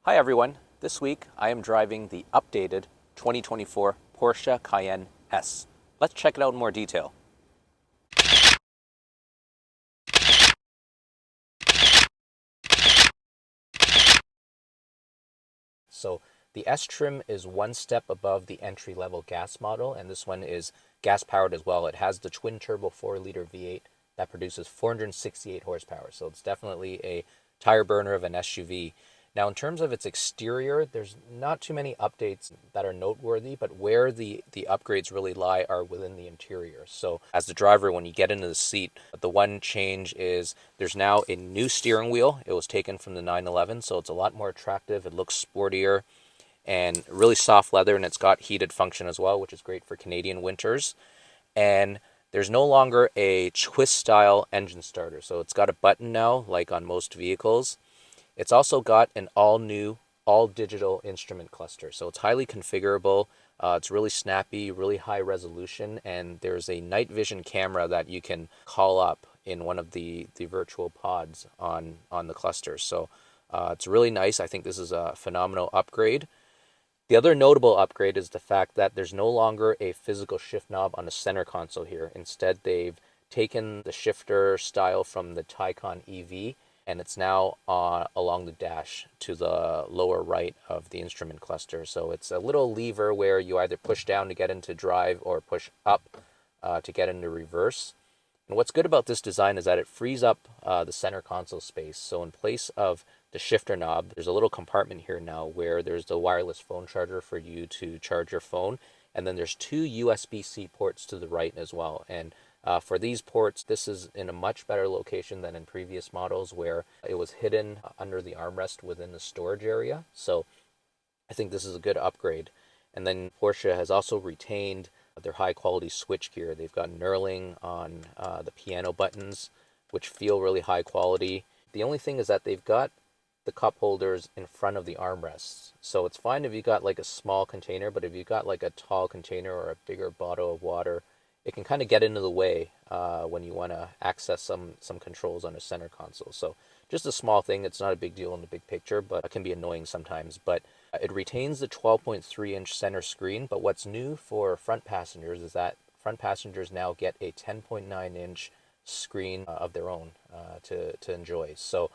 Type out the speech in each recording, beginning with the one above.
Hi everyone, this week I am driving the updated 2024 Porsche Cayenne S. Let's check it out in more detail. So the S trim is one step above the entry-level gas model, and this one is gas-powered as well. It has the twin-turbo 4-liter V8 that produces 468 horsepower, so it's definitely a tire burner of an SUV. Now, in terms of its exterior, there's not too many updates that are noteworthy, but where the upgrades really lie are within the interior. So as the driver, when you get into the seat, the one change is there's now a new steering wheel. It was taken from the 911, so it's a lot more attractive. It looks sportier and really soft leather, and it's got heated function as well, which is great for Canadian winters. And there's no longer a twist-style engine starter, so it's got a button now, like on most vehicles. It's also got an all-new, all-digital instrument cluster, so it's highly configurable. It's really snappy, really high resolution, and there's a night vision camera that you can call up in one of the virtual pods on the cluster. So it's really nice. I think this is a phenomenal upgrade. The other notable upgrade is the fact that there's no longer a physical shift knob on the center console here. Instead, they've taken the shifter style from the Taycan EV, and it's now along the dash to the lower right of the instrument cluster. So it's a little lever where you either push down to get into drive or push up to get into reverse. And what's good about this design is that it frees up the center console space. So in place of the shifter knob, there's a little compartment here now where there's the wireless phone charger for you to charge your phone. And then there's two USB-C ports to the right as well. And for these ports, this is in a much better location than in previous models where it was hidden under the armrest within the storage area. So I think this is a good upgrade. And then Porsche has also retained their high quality switchgear. They've got knurling on the piano buttons, which feel really high quality. The only thing is that they've got the cup holders in front of the armrests. So it's fine if you got like a small container, but if you got like a tall container or a bigger bottle of water, it can kind of get into the way when you want to access some controls on a center console. So just a small thing. It's not a big deal in the big picture, but it can be annoying sometimes. But it retains the 12.3-inch center screen. But what's new for front passengers is that front passengers now get a 10.9-inch screen of their own to enjoy. So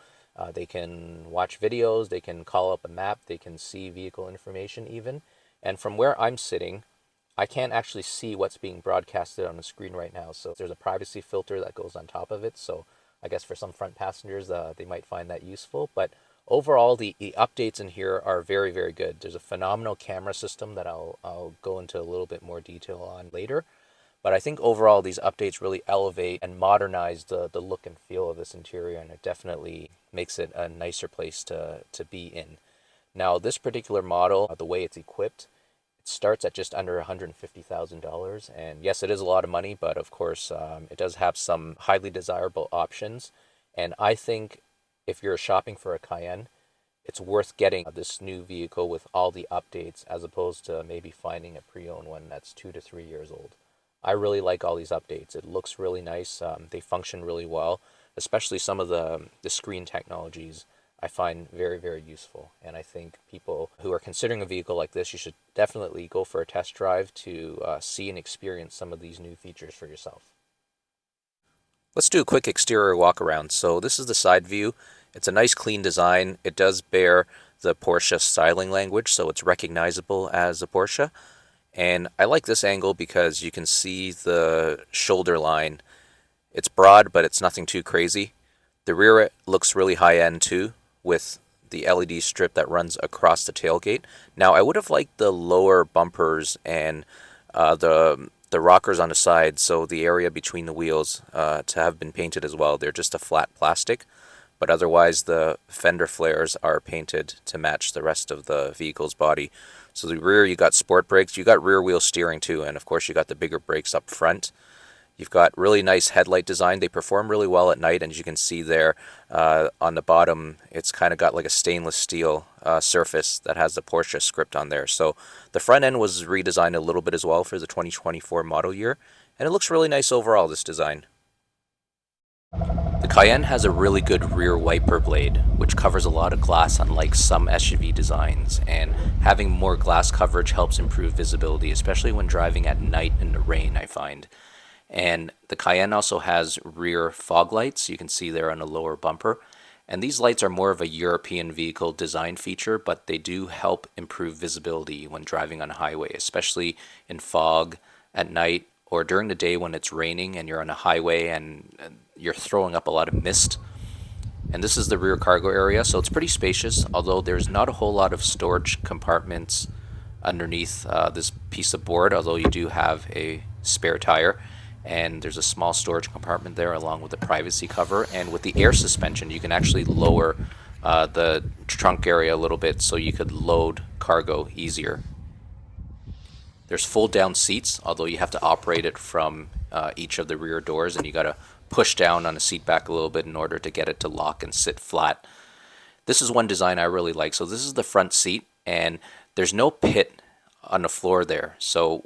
they can watch videos, they can call up a map, they can see vehicle information even. And from where I'm sitting, I can't actually see what's being broadcasted on the screen right now. So there's a privacy filter that goes on top of it. So I guess for some front passengers, they might find that useful. But overall, the updates in here are very, very good. There's a phenomenal camera system that I'll go into a little bit more detail on later. But I think overall, these updates really elevate and modernize the look and feel of this interior, and it definitely makes it a nicer place to be in. Now, this particular model, the way it's equipped, starts at just under $150,000, and yes, it is a lot of money, but of course it does have some highly desirable options. And I think if you're shopping for a Cayenne, it's worth getting this new vehicle with all the updates as opposed to maybe finding a pre-owned one that's 2 to 3 years old. I really like all these updates. It looks really nice. They function really well, especially some of the screen technologies I find very, very useful. And I think people who are considering a vehicle like this, you should definitely go for a test drive to see and experience some of these new features for yourself. Let's do a quick exterior walk around. So this is the side view. It's a nice clean design. It does bear the Porsche styling language, so it's recognizable as a Porsche. And I like this angle because you can see the shoulder line. It's broad, but it's nothing too crazy. The rear looks really high-end too, with the LED strip that runs across the tailgate. Now, I would have liked the lower bumpers and the rockers on the side, so the area between the wheels, to have been painted as well. They're just a flat plastic, but otherwise the fender flares are painted to match the rest of the vehicle's body. So the rear, you got sport brakes, you got rear wheel steering too, and of course you got the bigger brakes up front. You've got really nice headlight design. They perform really well at night, and as you can see there on the bottom, it's kind of got like a stainless steel surface that has the Porsche script on there. So the front end was redesigned a little bit as well for the 2024 model year, and it looks really nice overall, this design. The Cayenne has a really good rear wiper blade, which covers a lot of glass unlike some SUV designs, and having more glass coverage helps improve visibility, especially when driving at night in the rain, I find. And the Cayenne also has rear fog lights, you can see there on the lower bumper. And these lights are more of a European vehicle design feature, but they do help improve visibility when driving on a highway, especially in fog at night or during the day when it's raining and you're on a highway and you're throwing up a lot of mist. And this is the rear cargo area, so it's pretty spacious, although there's not a whole lot of storage compartments underneath this piece of board, although you do have a spare tire. And there's a small storage compartment there along with the privacy cover. And with the air suspension, you can actually lower the trunk area a little bit so you could load cargo easier. There's fold down seats, although you have to operate it from each of the rear doors, and you got to push down on the seat back a little bit in order to get it to lock and sit flat. This is one design I really like. So this is the front seat, and there's no pit on the floor there. So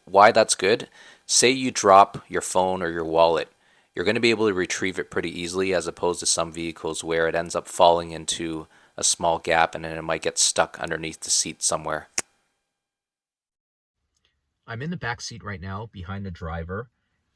why that's good? Say you drop your phone or your wallet, you're going to be able to retrieve it pretty easily, as opposed to some vehicles where it ends up falling into a small gap and then it might get stuck underneath the seat somewhere. I'm in the back seat right now behind the driver,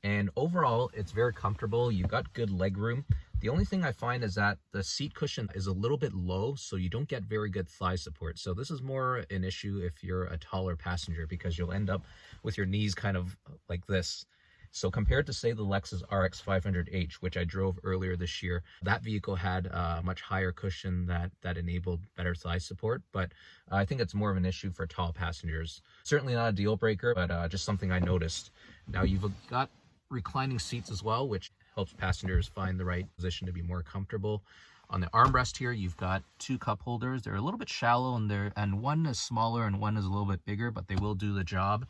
and overall it's very comfortable. You've got good leg room. The only thing I find is that the seat cushion is a little bit low, so you don't get very good thigh support. So this is more an issue if you're a taller passenger, because you'll end up with your knees kind of like this. So compared to, say, the Lexus RX 500h, which I drove earlier this year, that vehicle had a much higher cushion that enabled better thigh support. But I think it's more of an issue for tall passengers. Certainly not a deal breaker, but just something I noticed. Now you've got reclining seats as well, which helps passengers find the right position to be more comfortable. On the armrest here, you've got two cup holders. They're a little bit shallow, and one is smaller and one is a little bit bigger, but they will do the job.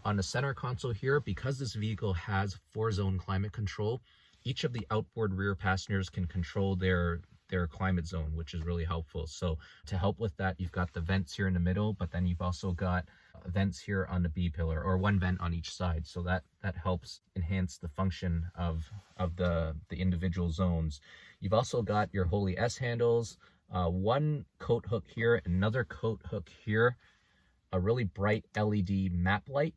On the center console here, because this vehicle has 4-zone climate control, each of the outboard rear passengers can control their climate zone, which is really helpful. So to help with that, you've got the vents here in the middle, but then you've also got vents here on the B pillar, or one vent on each side. So that helps enhance the function of the individual zones. You've also got your Holy S handles, one coat hook here, another coat hook here, a really bright LED map light.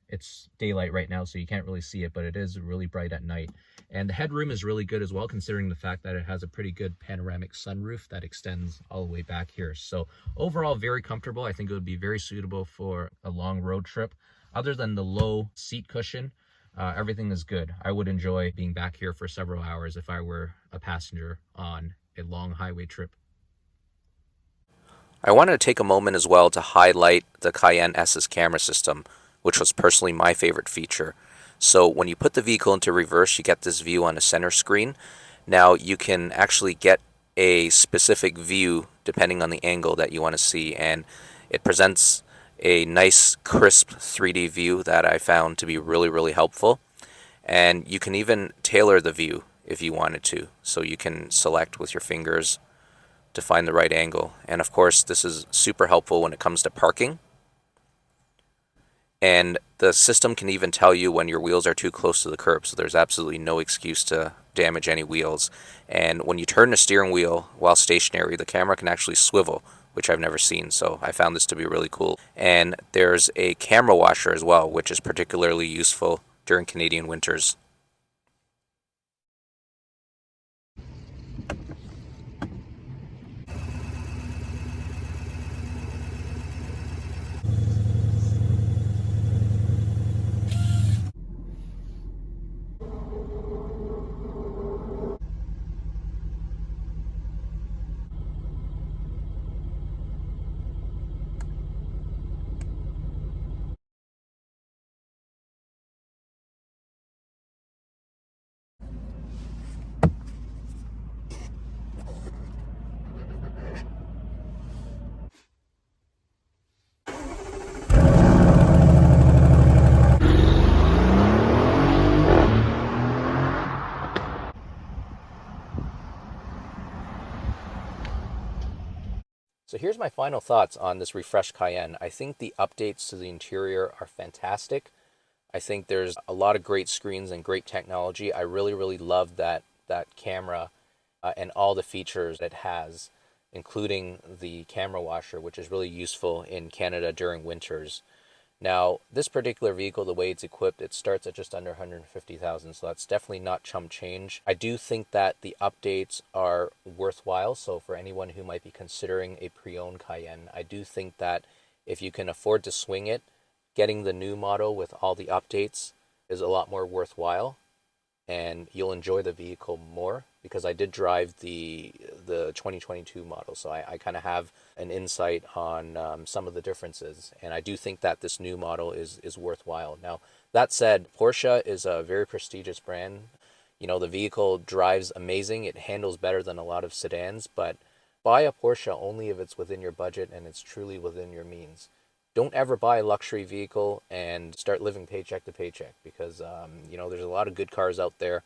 It's daylight right now, so you can't really see it, but it is really bright at night. And the headroom is really good as well, considering the fact that it has a pretty good panoramic sunroof that extends all the way back here. So overall, very comfortable. I think it would be very suitable for a long road trip. Other than the low seat cushion, everything is good. I would enjoy being back here for several hours if I were a passenger on a long highway trip. I wanted to take a moment as well to highlight the Cayenne S's camera system, which was personally my favorite feature. So when you put the vehicle into reverse, you get this view on the center screen. Now you can actually get a specific view depending on the angle that you want to see, and it presents a nice crisp 3D view that I found to be really, really helpful. And you can even tailor the view if you wanted to. So you can select with your fingers to find the right angle. And of course, this is super helpful when it comes to parking. And the system can even tell you when your wheels are too close to the curb, so there's absolutely no excuse to damage any wheels. And when you turn the steering wheel while stationary, the camera can actually swivel, which I've never seen, so I found this to be really cool. And there's a camera washer as well, which is particularly useful during Canadian winters. So here's my final thoughts on this refreshed Cayenne. I think the updates to the interior are fantastic. I think there's a lot of great screens and great technology. I really, really love that that camera and all the features it has, including the camera washer, which is really useful in Canada during winters. Now, this particular vehicle, the way it's equipped, it starts at just under 150,000, so that's definitely not chump change. I do think that the updates are worthwhile, so for anyone who might be considering a pre-owned Cayenne, I do think that if you can afford to swing it, getting the new model with all the updates is a lot more worthwhile, and you'll enjoy the vehicle more, because I did drive the 2022 model, so I kind of have an insight on some of the differences, and I do think that this new model is worthwhile. Now, that said, Porsche is a very prestigious brand. You know, the vehicle drives amazing. It handles better than a lot of sedans, but buy a Porsche only if it's within your budget and it's truly within your means. Don't ever buy a luxury vehicle and start living paycheck to paycheck, because you know, there's a lot of good cars out there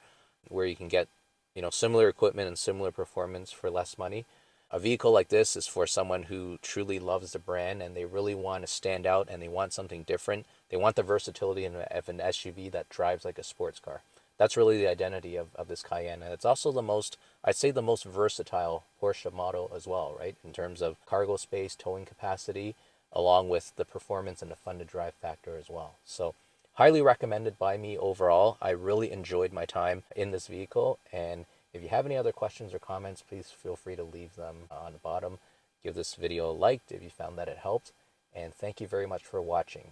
where you can get, you know, similar equipment and similar performance for less money. A vehicle like this is for someone who truly loves the brand and they really want to stand out and they want something different. They want the versatility of an SUV that drives like a sports car. That's really the identity of this Cayenne. And it's also the most, I'd say, the most versatile Porsche model as well, right? In terms of cargo space, towing capacity, along with the performance and the fun to drive factor as well. So highly recommended by me overall. I really enjoyed my time in this vehicle, and if you have any other questions or comments, please feel free to leave them on the bottom. Give this video a like if you found that it helped, and thank you very much for watching.